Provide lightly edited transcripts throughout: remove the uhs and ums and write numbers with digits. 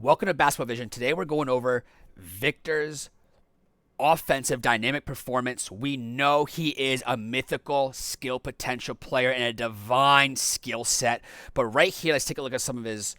Welcome to Basketball Vision. Today we're going over Victor's offensive dynamic performance. We know he is a mythical skill potential player and a divine skill set. But right here, let's take a look at some of his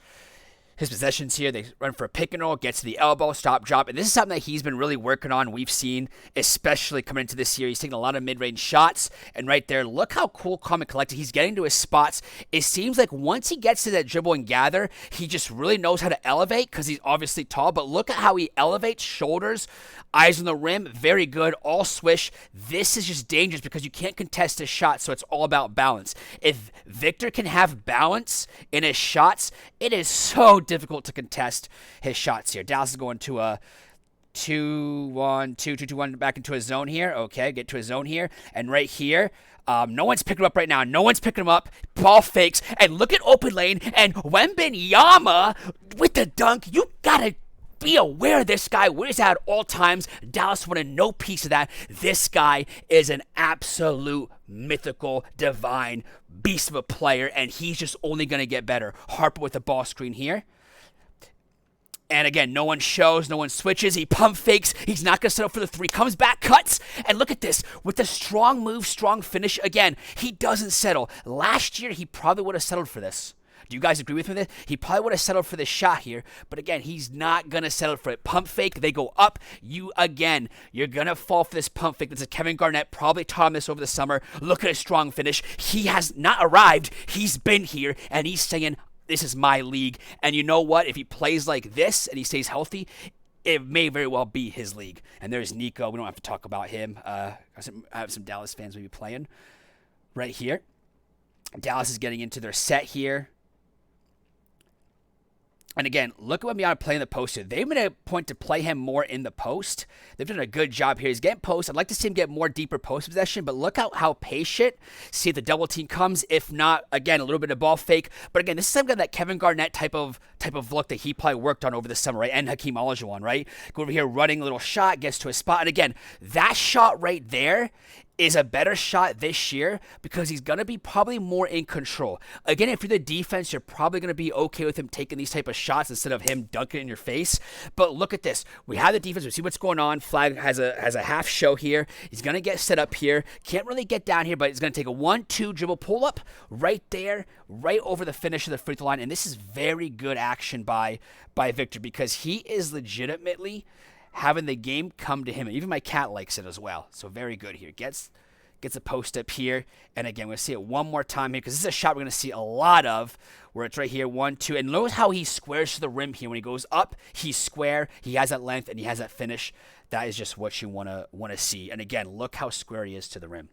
possessions here. They run for a pick and roll, gets to the elbow, stop, drop. And this is something that he's been really working on. We've seen, especially coming into this year, he's taking a lot of mid-range shots. And right there, look how cool, calm, and collected he's getting to his spots. It seems like once he gets to that dribble and gather, he just really knows how to elevate because he's obviously tall. But look at how he elevates shoulders, eyes on the rim, very good, all swish. This is just dangerous because you can't contest his shot, so it's all about balance. If Victor can have balance in his shots, it is so difficult to contest his shots here. Dallas is going to a 2-1, 2-2-2-1 back into his zone here. Okay, get to his zone here. And right here, no one's picking him up right now. No one's picking him up. Ball fakes. And look at open lane. And Wembanyama with the dunk. You got to be aware of this guy. Where he's at all times. Dallas wanted no piece of that. This guy is an absolute mythical, divine beast of a player, and he's just only going to get better. Harper with the ball screen here. And again, no one shows, no one switches. He pump fakes. He's not going to settle for the three. Comes back, cuts. And look at this. With the strong move, strong finish. Again, he doesn't settle. Last year, he probably would have settled for this. Do you guys agree with me with this? He probably would have settled for this shot here. But again, he's not going to settle for it. Pump fake. They go up. You're going to fall for this pump fake. This is Kevin Garnett. Probably taught him this over the summer. Look at his strong finish. He has not arrived. He's been here. And he's saying, this is my league. And you know what? If he plays like this and he stays healthy, it may very well be his league. And there's Nico. We don't have to talk about him. I have some Dallas fans maybe playing right here. Dallas is getting into their set here. And again, look at Wembanyama playing the post here. They've made a point to play him more in the post. They've done a good job here. He's getting post. I'd like to see him get more deeper post possession, but look how patient. See if the double team comes. If not, again, a little bit of ball fake. But again, this is something that Kevin Garnett type of look that he probably worked on over the summer, right? And Hakeem Olajuwon, right? Go over here, running a little shot, gets to a spot. And again, that shot right there is a better shot this year because he's going to be probably more in control. Again, if you're the defense, you're probably going to be okay with him taking these type of shots instead of him dunking in your face. But look at this. We have the defense. We see what's going on. Flag has a half show here. He's going to get set up here. Can't really get down here, but he's going to take a 1-2 dribble pull-up right there, right over the finish of the free throw line. And this is very good action by Victor because he is legitimately having the game come to him. And even my cat likes it as well. So very good here. Gets a post up here. And again, we're going to see it one more time here because this is a shot we're going to see a lot of where it's right here, 1-2. And notice how he squares to the rim here. When he goes up, he's square. He has that length and he has that finish. That is just what you want to see. And again, look how square he is to the rim.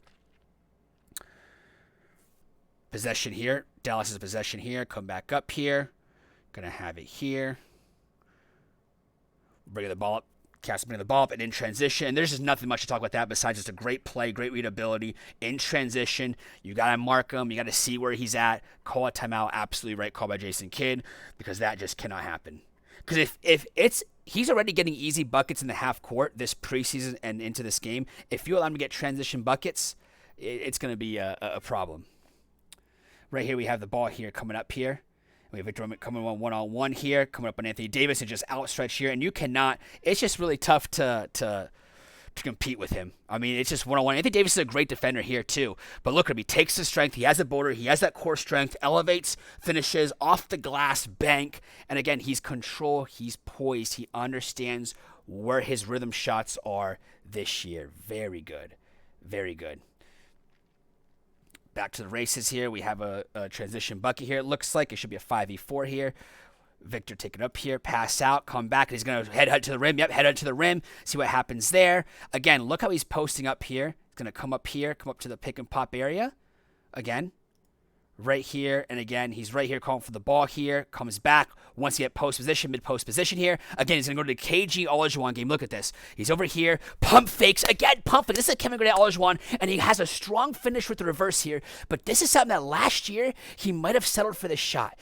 Possession here. Dallas' possession here. Come back up here. Going to have it here. Bring the ball up. Cast bringing the ball up and in transition. And there's just nothing much to talk about that besides just a great play, great readability. In transition, you got to mark him. You got to see where he's at. Call a timeout. Absolutely right call by Jason Kidd because that just cannot happen. Because if he's already getting easy buckets in the half court this preseason and into this game. If you allow him to get transition buckets, it's going to be a problem. Right here we have the ball here coming up here. We have Victor coming on one-on-one here, coming up on Anthony Davis and just outstretch here. And you cannot, it's just really tough to compete with him. I mean, it's just one-on-one. Anthony Davis is a great defender here too. But look at him. He takes the strength. He has the border. He has that core strength, elevates, finishes, off the glass, bank. And again, he's control. He's poised. He understands where his rhythm shots are this year. Very good. Very good. Back to the races here. We have a transition bucket here. It looks like it should be a 5v4 here. Victor take it up here, pass out, come back, and he's going to head to the rim. Yep, head to the rim, see what happens there. Again, look how he's posting up here. He's going to come up here, come up to the pick and pop area. Again, right here, and again, he's right here calling for the ball here, comes back, wants to get post position, mid-post position here. Again, he's going to go to the KG Olajuwon game. Look at this. He's over here, pump fakes, again, pump fakes. This is Kevin Garnett Olajuwon, and he has a strong finish with the reverse here, but this is something that last year, he might have settled for this shot.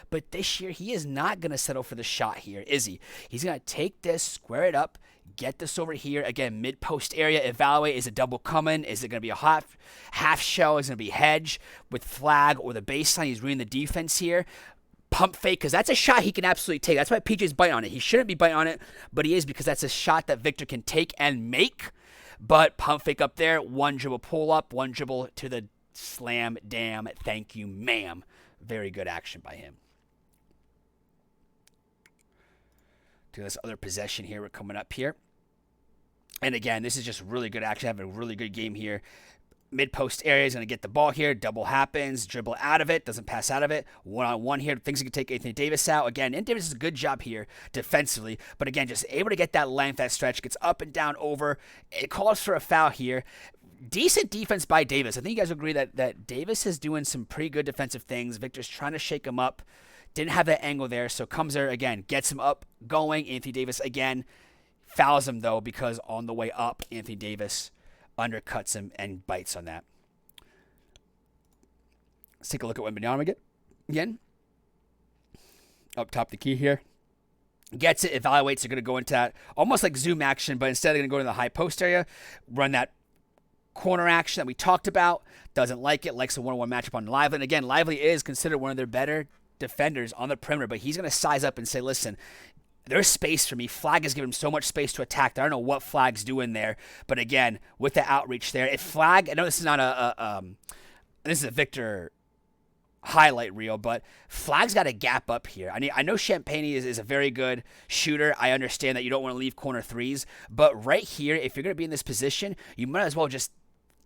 But this year, he is not going to settle for the shot here, is he? He's going to take this, square it up, get this over here. Again, mid-post area, evaluate. Is it double coming? Is it going to be a half shell? Is it going to be hedge with flag or the baseline? He's reading the defense here. pump fake, because that's a shot he can absolutely take. That's why PJ's biting on it. He shouldn't be biting on it, but he is, because that's a shot that Victor can take and make. But pump fake up there, one dribble pull up, one dribble to the slam, damn, thank you, ma'am. Very good action by him. To this other possession here, we're coming up here. And again, this is just really good action. Having a really good game here. Mid-post area is going to get the ball here. Double happens. Dribble out of it. Doesn't pass out of it. One-on-one here. Thinks he can take Anthony Davis out. Again, Anthony Davis does a good job here defensively. But again, just able to get that length, that stretch. Gets up and down over. It calls for a foul here. Decent defense by Davis. I think you guys agree that Davis is doing some pretty good defensive things. Victor's trying to shake him up. Didn't have that angle there. So comes there again. Gets him up going. Anthony Davis again. Fouls him, though, because on the way up, Anthony Davis undercuts him and bites on that. Let's take a look at Wembanyama again. Up top the key here. Gets it, evaluates. They're going to go into that almost like zoom action, but instead they're going to go to the high post area, run that corner action that we talked about. Doesn't like it. Likes a one-on-one matchup on Lively. And again, Lively is considered one of their better defenders on the perimeter, but he's going to size up and say, listen, there's space for me. Flag has given him so much space to attack. I don't know what Flag's doing there, but again, with the outreach there, if Flag, I know this is not this is a Victor highlight reel, but Flag's got a gap up here. I know Champagne is a very good shooter. I understand that you don't want to leave corner threes, but right here, if you're going to be in this position, you might as well just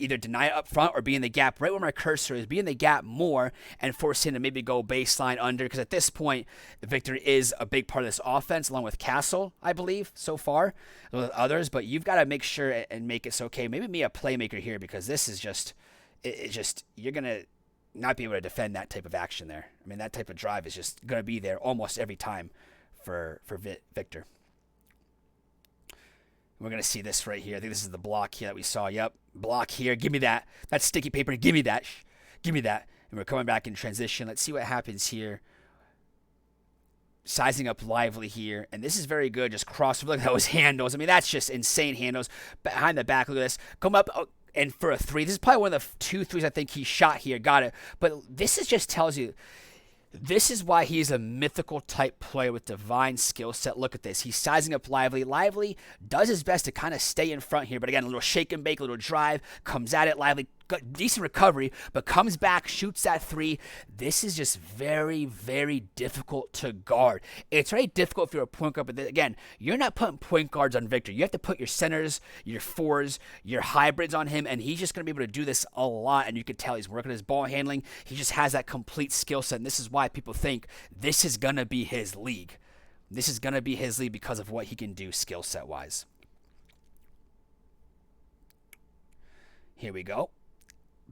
either deny it up front or be in the gap right where my cursor is, be in the gap more and force him to maybe go baseline under, because at this point, Victor is a big part of this offense, along with Castle, I believe, so far, with others, but you've got to make sure and make it so, okay, maybe me a playmaker here, because this is just, you're going to not be able to defend that type of action there. I mean, that type of drive is just going to be there almost every time for Victor. We're going to see this right here. I think this is the block here that we saw. Yep, block here. Give me that. That's sticky paper. Give me that. Give me that. And we're coming back in transition. Let's see what happens here. Sizing up Lively here. And this is very good. Just cross. Look at those handles. I mean, that's just insane handles. Behind the back. Look at this. Come up. Oh, and for a three. This is probably one of the 2 threes I think he shot here. Got it. But this is just tells you, this is why he's a mythical type player with divine skill set. Look at this. He's sizing up Lively. Lively does his best to kind of stay in front here. But again, a little shake and bake, a little drive. Comes at it. Lively, decent recovery, but comes back, shoots that three. This is just very, very difficult to guard. It's very difficult if you're a point guard. But again, you're not putting point guards on Victor. You have to put your centers, your fours, your hybrids on him. And he's just going to be able to do this a lot. And you can tell he's working his ball handling. He just has that complete skill set. And this is why people think this is going to be his league. This is going to be his league because of what he can do skill set wise. Here we go.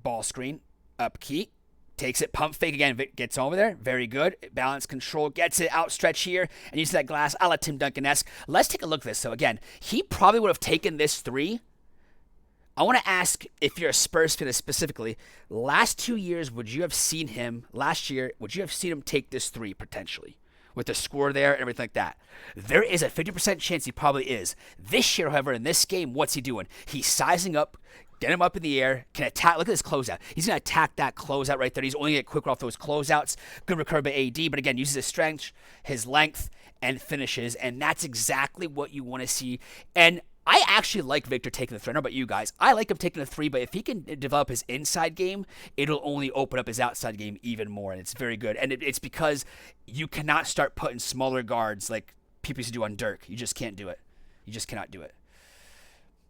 Ball screen, up key, takes it, pump fake again, gets over there, very good, balance control, gets it, outstretch here, and uses that glass, a la Tim Duncan-esque. Let's take a look at this. So again, he probably would have taken this three. I want to ask, if you're a Spurs fan specifically, last 2 years, would you have seen him, last year, would you have seen him take this three potentially? With the score there and everything like that. There is a 50% chance he probably is. This year, however, in this game, what's he doing? He's sizing up, get him up in the air, can attack. Look at this closeout. He's going to attack that closeout right there. He's only going to get quicker off those closeouts. Good recovery by AD, but again, uses his strength, his length, and finishes, and that's exactly what you want to see. And I actually like Victor taking the three. I don't know about you guys. I like him taking the three, but if he can develop his inside game, it'll only open up his outside game even more, and it's very good. And it's because you cannot start putting smaller guards like people used to do on Dirk. You just can't do it. You just cannot do it.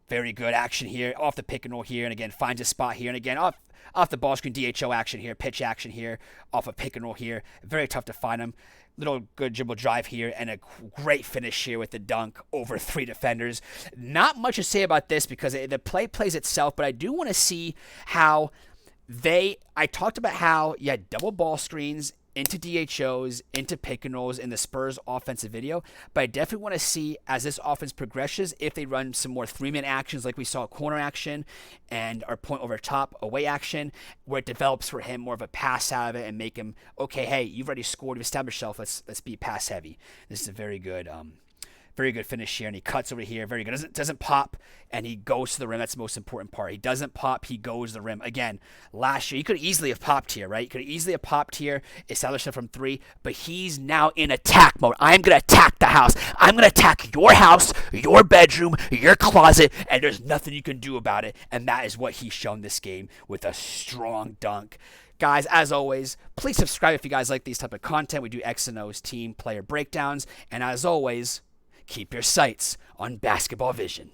Very good action here, off the pick and roll here, and again, finds a spot here, and again, off the ball screen, DHO action here, pitch action here, off a pick and roll here. Very tough to find him. Little good dribble drive here, and a great finish here with the dunk over 3 defenders. Not much to say about this because the play plays itself, but I do want to see how I talked about how you had double ball screens into DHOs, into pick and rolls in the Spurs offensive video. But I definitely want to see, as this offense progresses, if they run some more 3-man actions like we saw, corner action and our point over top away action, where it develops for him more of a pass out of it and make him, okay, hey, you've already scored, you've established yourself, let's be pass heavy. This is a very good Very good finish here, and he cuts over here. Very good. Doesn't pop, and he goes to the rim. That's the most important part. He doesn't pop. He goes to the rim. Again, last year, he could easily have popped here, right? He could easily have popped here, established it from 3, but he's now in attack mode. I'm going to attack the house. I'm going to attack your house, your bedroom, your closet, and there's nothing you can do about it. And that is what he's shown this game with a strong dunk. Guys, as always, please subscribe if you guys like these type of content. We do X and O's team player breakdowns. And as always, keep your sights on basketball vision.